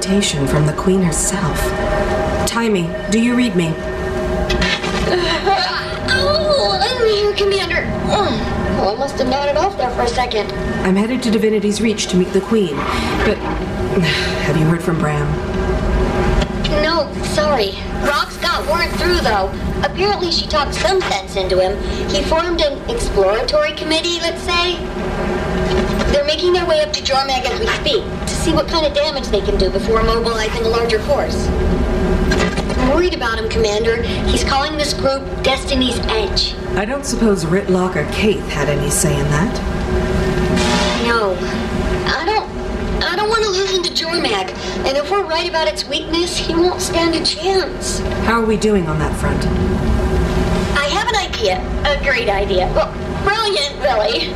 invitation from the Queen herself. Taimi, do you read me? I'm here, Commander. I must have nodded off there for a second. I'm headed to Divinity's Reach to meet the Queen, but have you heard from Bram? No, sorry. Rox got word through, though. Apparently she talked some sense into him. He formed an exploratory committee, let's say. They're making their way up to Jormag as we speak, to see what kind of damage they can do before mobilizing a larger force. I'm worried about him, Commander. He's calling this group Destiny's Edge. I don't suppose Rytlock or Kaith had any say in that? No. I don't want to lose him to Jormag. And if we're right about its weakness, he won't stand a chance. How are we doing on that front? I have an idea. A great idea. Well, brilliant, really.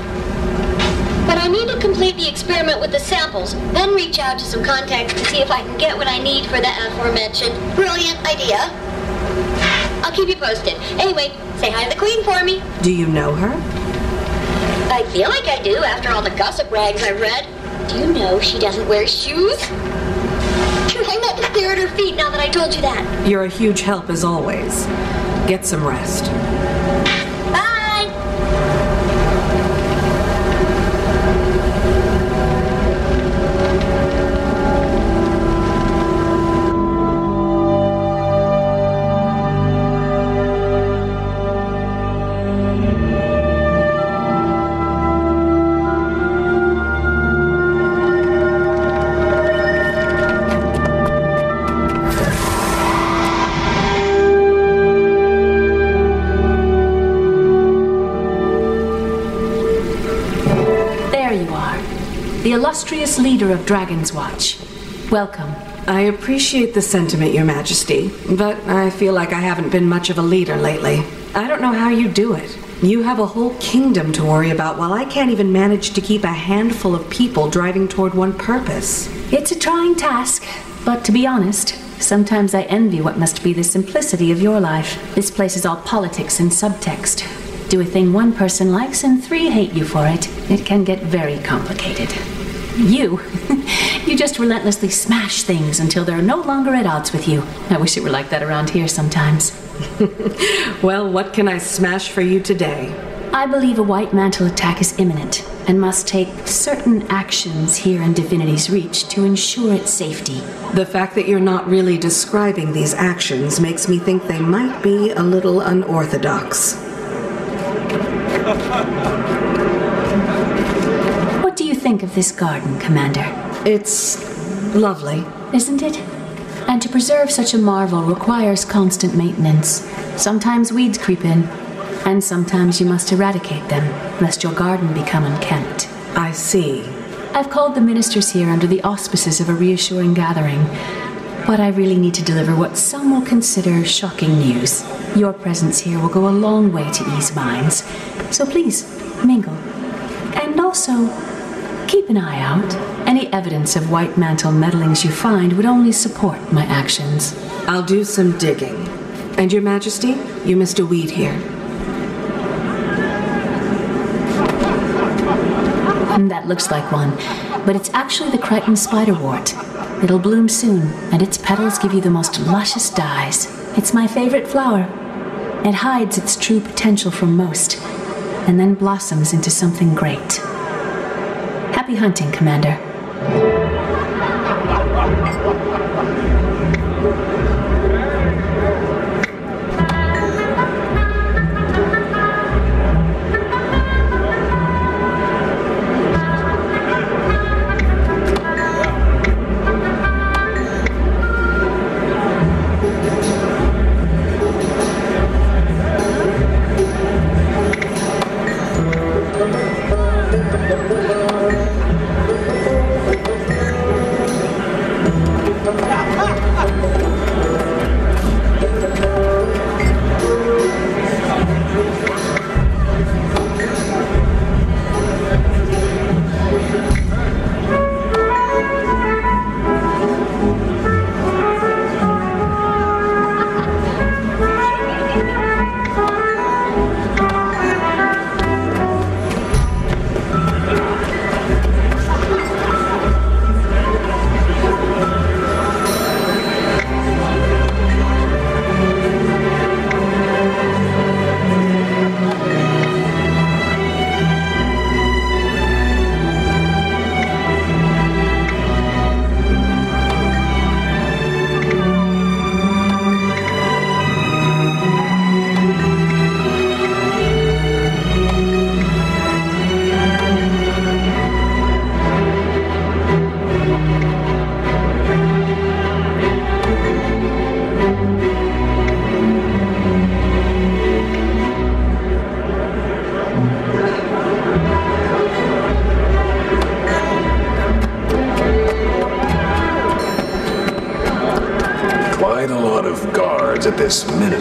But I need to complete the experiment with the samples, then reach out to some contacts to see if I can get what I need for the aforementioned brilliant idea. I'll keep you posted. Anyway, say hi to the Queen for me. Do you know her? I feel like I do after all the gossip rags I've read. Do you know she doesn't wear shoes? Try not to stare at her feet now that I told you that. You're a huge help as always. Get some rest. Bye! The illustrious leader of Dragon's Watch. Welcome. I appreciate the sentiment, Your Majesty, but I feel like I haven't been much of a leader lately. I don't know how you do it. You have a whole kingdom to worry about while I can't even manage to keep a handful of people driving toward one purpose. It's a trying task, but to be honest, sometimes I envy what must be the simplicity of your life. This place is all politics and subtext. Do a thing one person likes and 3 hate you for it. It can get very complicated. You just relentlessly smash things until they're no longer at odds with you. I wish it were like that around here sometimes. Well, what can I smash for you today? I believe a White Mantle attack is imminent and must take certain actions here in Divinity's Reach to ensure its safety. The fact that you're not really describing these actions makes me think they might be a little unorthodox. What do you think of this garden, Commander? It's lovely. Isn't it? And to preserve such a marvel requires constant maintenance. Sometimes weeds creep in, and sometimes you must eradicate them, lest your garden become unkempt. I see. I've called the ministers here under the auspices of a reassuring gathering, but I really need to deliver what some will consider shocking news. Your presence here will go a long way to ease minds, so please, mingle. And also, keep an eye out. Any evidence of White Mantle meddlings you find would only support my actions. I'll do some digging. And Your Majesty, you missed a weed here. That looks like one, but it's actually the Crichton spiderwort. It'll bloom soon, and its petals give you the most luscious dyes. It's my favorite flower. It hides its true potential from most, and then blossoms into something great. Happy hunting, Commander.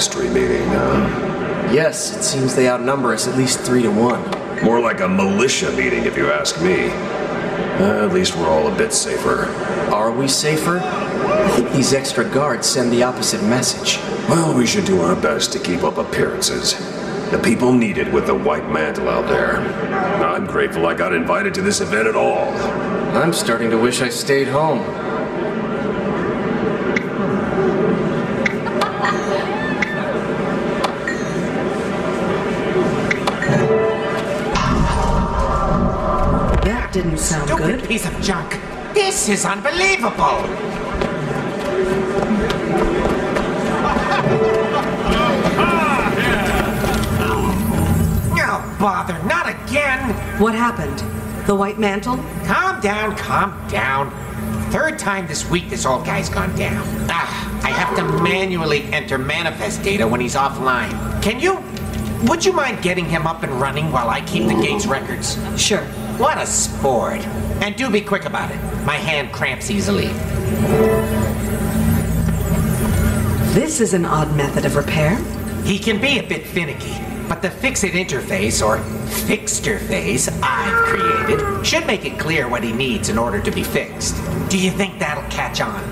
mystery meeting, huh? Yes, it seems they outnumber us at least 3 to 1. More like a militia meeting, if you ask me. At least we're all a bit safer. Are we safer? I think these extra guards send the opposite message. Well, we should do our best to keep up appearances. The people need it with the white mantle out there. I'm grateful I got invited to this event at all. I'm starting to wish I stayed home. That didn't sound Stupid good. piece of junk. This is unbelievable. Oh, bother, not again. What happened? The White Mantle? Calm down, calm down. Third time this week this old guy's gone down. I have to manually enter manifest data when he's offline. Would you mind getting him up and running while I keep the gate's records? Sure. What a sport. And do be quick about it. My hand cramps easily. This is an odd method of repair. He can be a bit finicky, but the Fix-It interface, or Fixterface, I've created, should make it clear what he needs in order to be fixed. Do you think that'll catch on?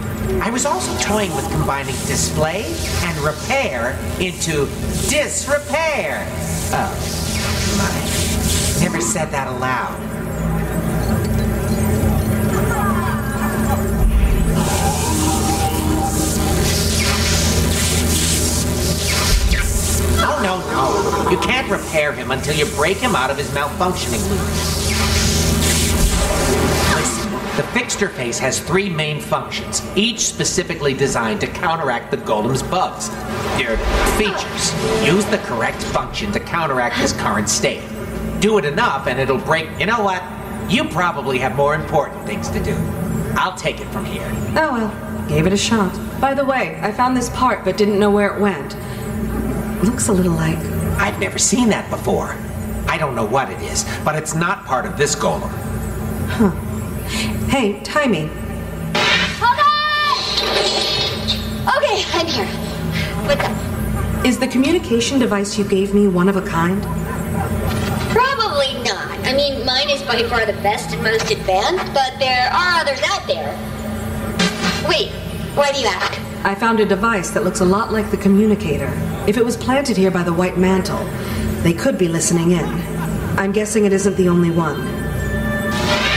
I was also toying with combining display and repair into disrepair. Oh, my. Never said that aloud. Oh, no. You can't repair him until you break him out of his malfunctioning loop. Listen, the Fixterface has 3 main functions, each specifically designed to counteract the Golem's bugs. They're features. Use the correct function to counteract his current state. Do it enough and it'll break... You know what? You probably have more important things to do. I'll take it from here. Oh well, gave it a shot. By the way, I found this part but didn't know where it went. Looks a little like... I've never seen that before. I don't know what it is, but it's not part of this Golem. Huh. Hey, Timey. Hold on! Okay, I'm here. What's up? Is the communication device you gave me one of a kind? Probably not. I mean, mine is by far the best and most advanced, but there are others out there. Wait, why do you ask? I found a device that looks a lot like the communicator. If it was planted here by the White Mantle, they could be listening in. I'm guessing it isn't the only one.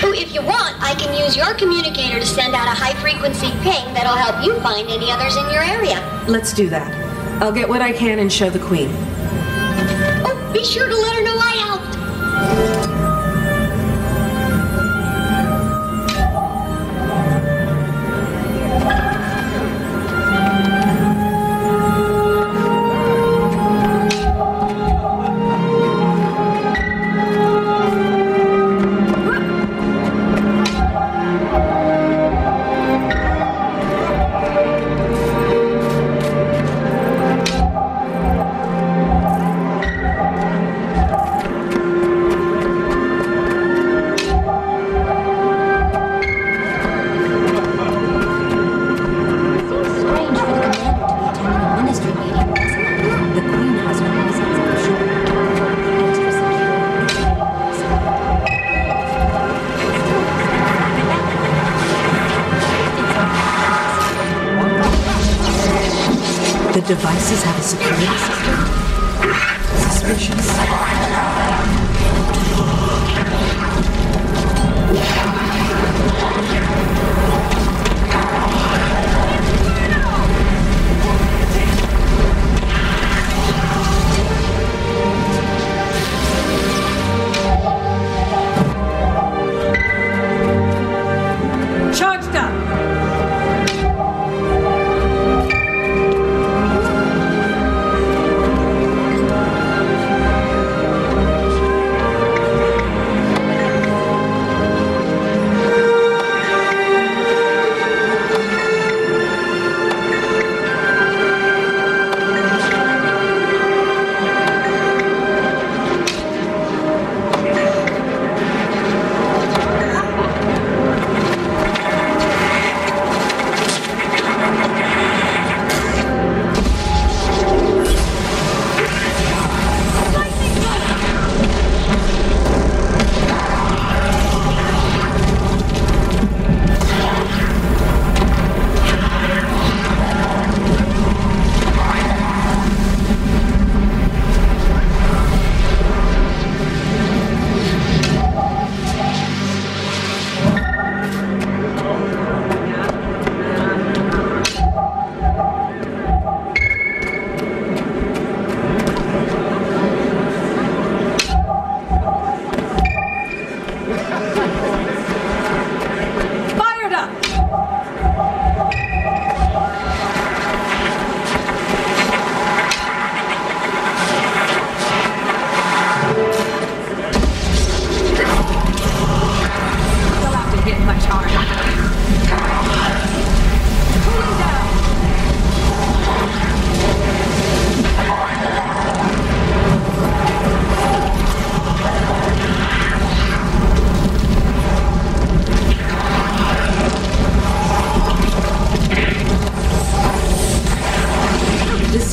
Oh, if you want, I can use your communicator to send out a high-frequency ping that'll help you find any others in your area. Let's do that. I'll get what I can and show the Queen. Oh, be sure to let her know I helped.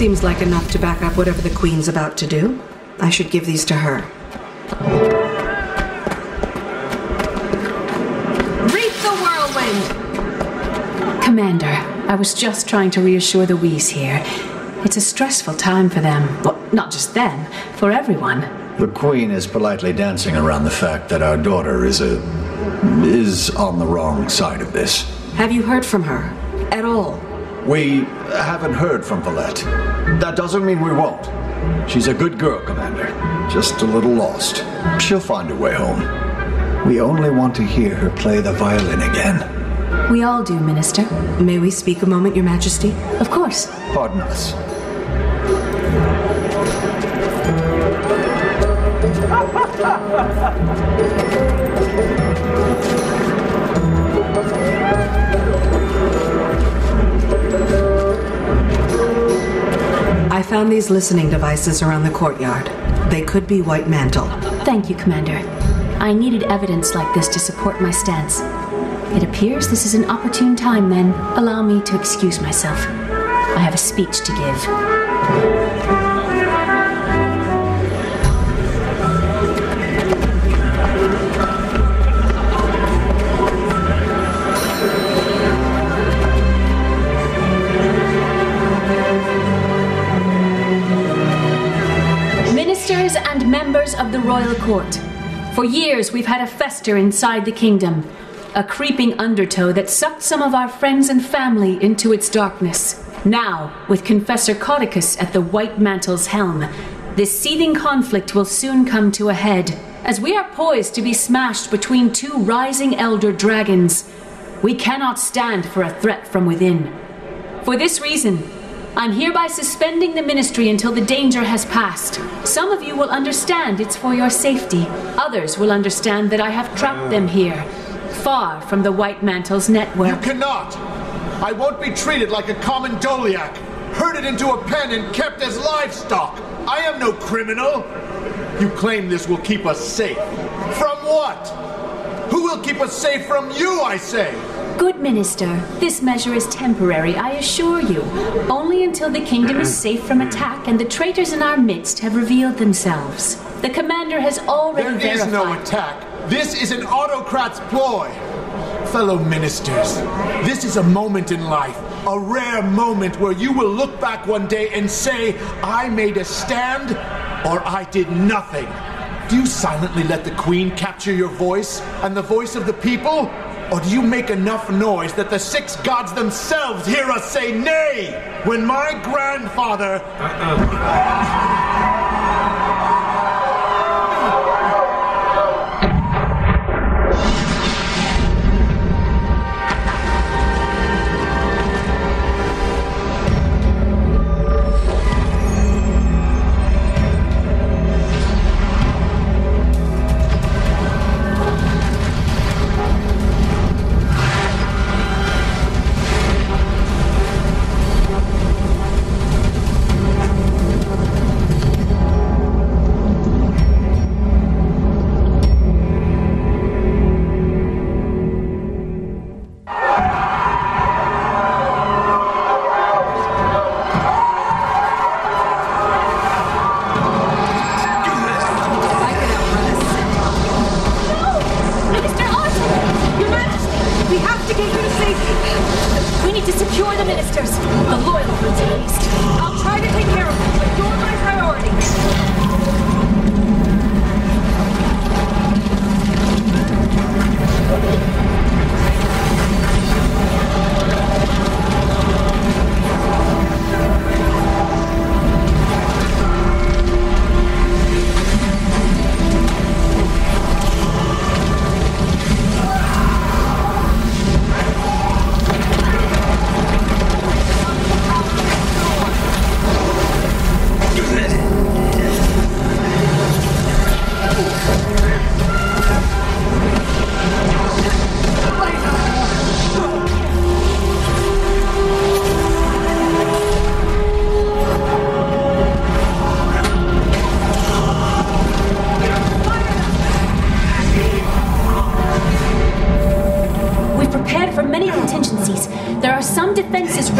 Seems like enough to back up whatever the Queen's about to do. I should give these to her. Reap the whirlwind! Commander, I was just trying to reassure the Whis here. It's a stressful time for them. Well, not just them, for everyone. The Queen is politely dancing around the fact that our daughter is on the wrong side of this. Have you heard from her? At all? We haven't heard from Valette. That doesn't mean we won't. She's a good girl, Commander. Just a little lost. She'll find her way home. We only want to hear her play the violin again. We all do, Minister. May we speak a moment, Your Majesty? Of course. Pardon us. I found these listening devices around the courtyard. They could be White Mantle. Thank you, Commander. I needed evidence like this to support my stance. It appears this is an opportune time, then. Allow me to excuse myself. I have a speech to give. Ministers and members of the royal court. For years, we've had a fester inside the kingdom. A creeping undertow that sucked some of our friends and family into its darkness. Now, with Confessor Codicus at the White Mantle's helm, this seething conflict will soon come to a head, as we are poised to be smashed between two rising elder dragons. We cannot stand for a threat from within. For this reason, I'm hereby suspending the ministry until the danger has passed. Some of you will understand it's for your safety. Others will understand that I have trapped them here, far from the White Mantle's network. You cannot! I won't be treated like a common Doliac, herded into a pen and kept as livestock. I am no criminal. You claim this will keep us safe. From what? Who will keep us safe from you, I say? Good Minister, this measure is temporary, I assure you. Only until the kingdom is safe from attack and the traitors in our midst have revealed themselves. The commander has already verified. There is no attack. This is an autocrat's ploy. Fellow ministers, this is a moment in life, a rare moment where you will look back one day and say, I made a stand, or I did nothing. Do you silently let the Queen capture your voice and the voice of the people? Or do you make enough noise that the six gods themselves hear us say nay when my grandfather...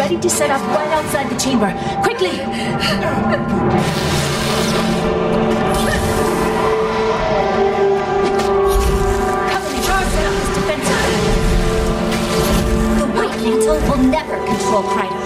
ready to set up right outside the chamber. Quickly! The White Mantle will never control Kryder.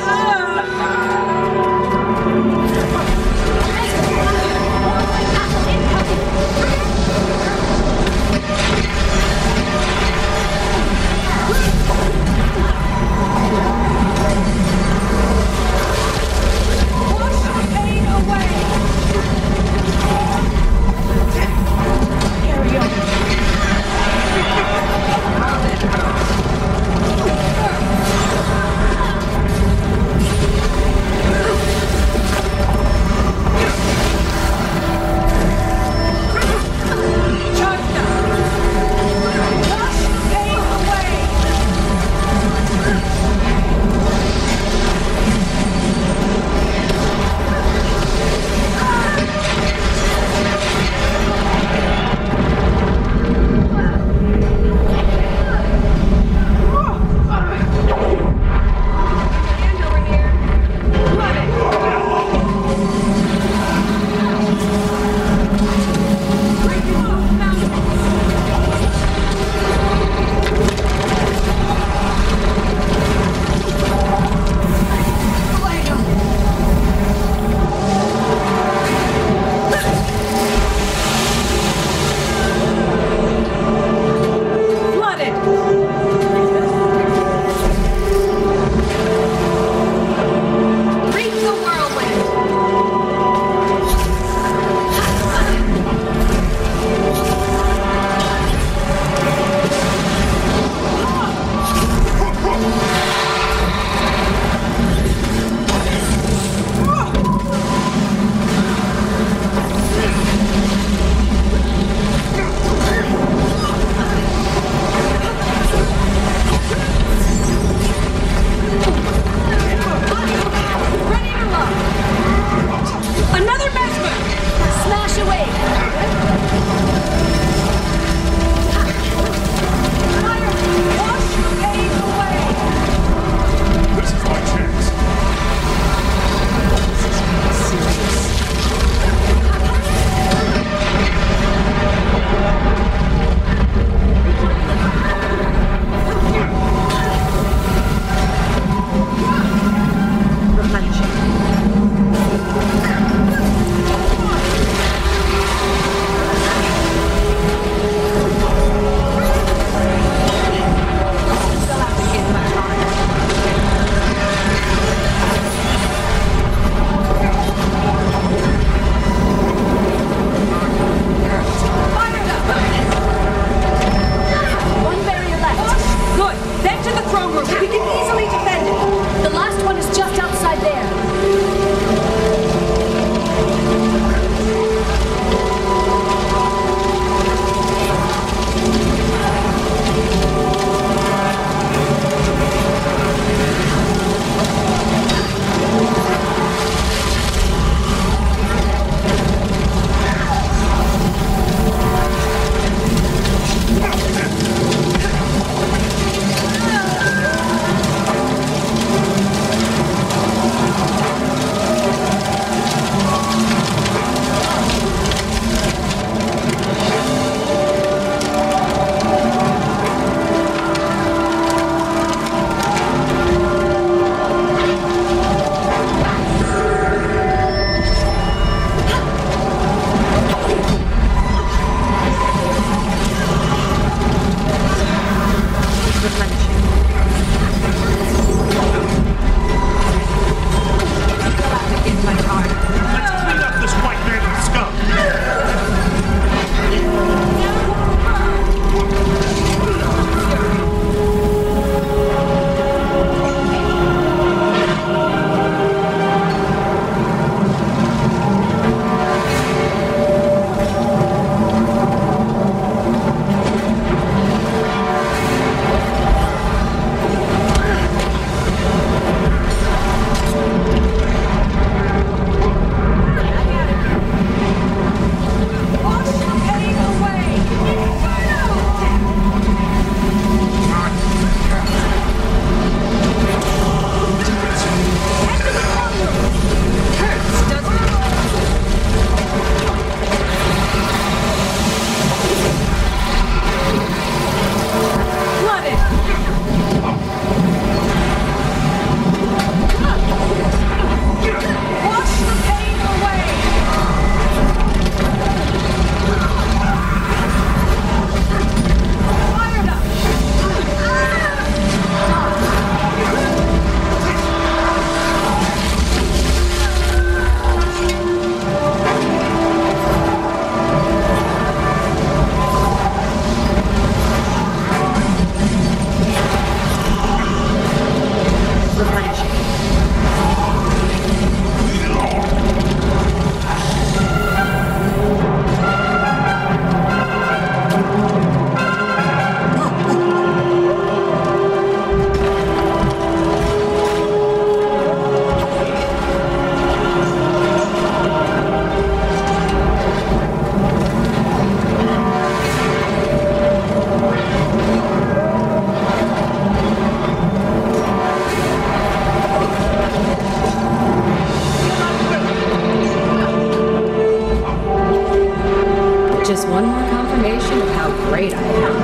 Just one more confirmation of how great I am.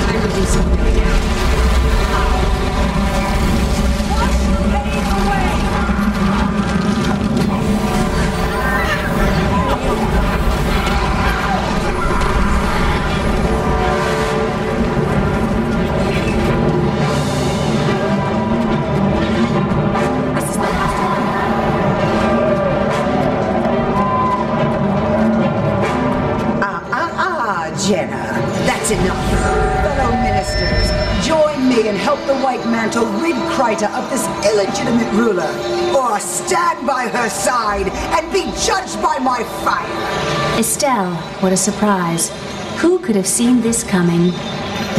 Time to do something again. Jenna, that's enough. Fellow ministers, join me and help the White Mantle rid Kryta of this illegitimate ruler, or stand by her side and be judged by my fire. Estelle, what a surprise. Who could have seen this coming?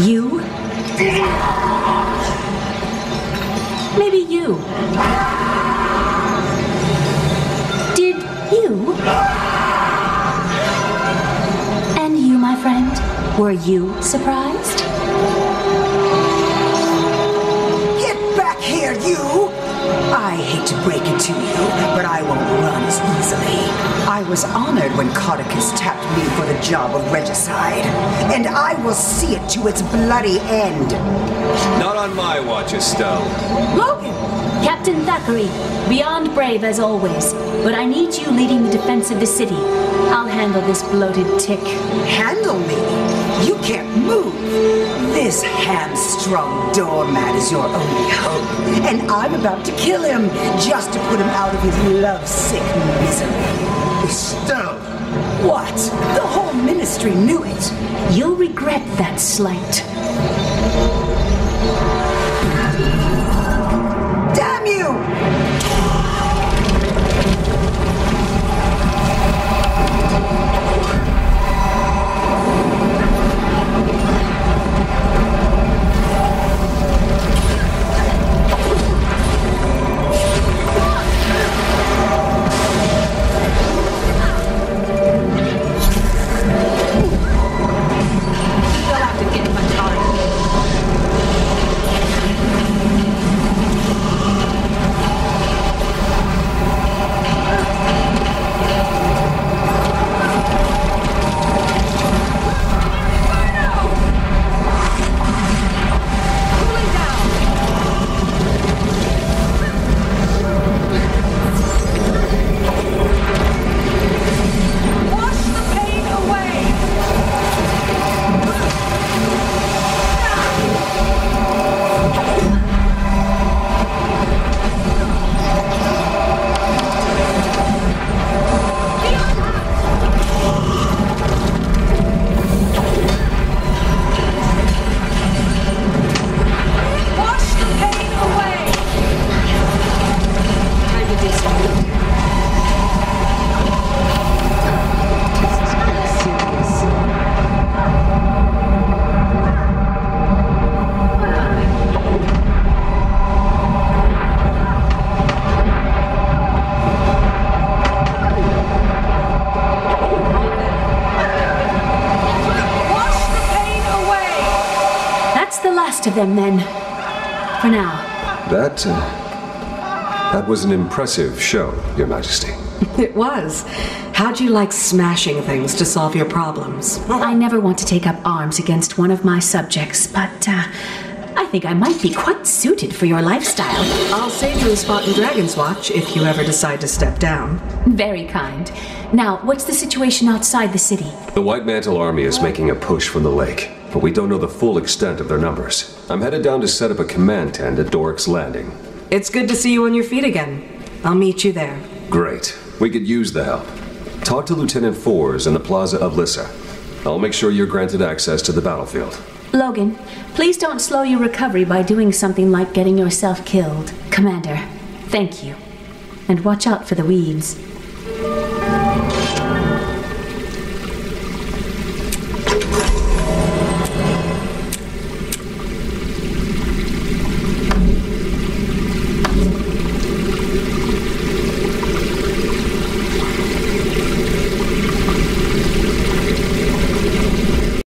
You? Maybe you. Did you? And you, my friend, were you surprised? Get back here, you! I hate to break it to you, but I won't run as easily. I was honored when Codicus tapped me for the job of regicide, and I will see it to its bloody end. Not on my watch, Estelle. Logan! Captain Thackeray, beyond brave as always, but I need you leading the defense of the city. I'll handle this bloated tick. Handle me? You can't move. This hamstrung doormat is your only hope, and I'm about to kill him just to put him out of his lovesick misery. Estelle! What? The whole ministry knew it. You'll regret that slight. Damn you! Of them then. For now. That was an impressive show, Your Majesty. It was. How'd you like smashing things to solve your problems? I never want to take up arms against one of my subjects, but I think I might be quite suited for your lifestyle. I'll save you a spot in Dragon's Watch if you ever decide to step down. Very kind. Now, what's the situation outside the city? The White Mantle Army is making a push from the lake, but we don't know the full extent of their numbers. I'm headed down to set up a command tent at Doric's Landing. It's good to see you on your feet again. I'll meet you there. Great. We could use the help. Talk to Lieutenant Fours in the Plaza of Lissa. I'll make sure you're granted access to the battlefield. Logan, please don't slow your recovery by doing something like getting yourself killed. Commander, thank you. And watch out for the weeds.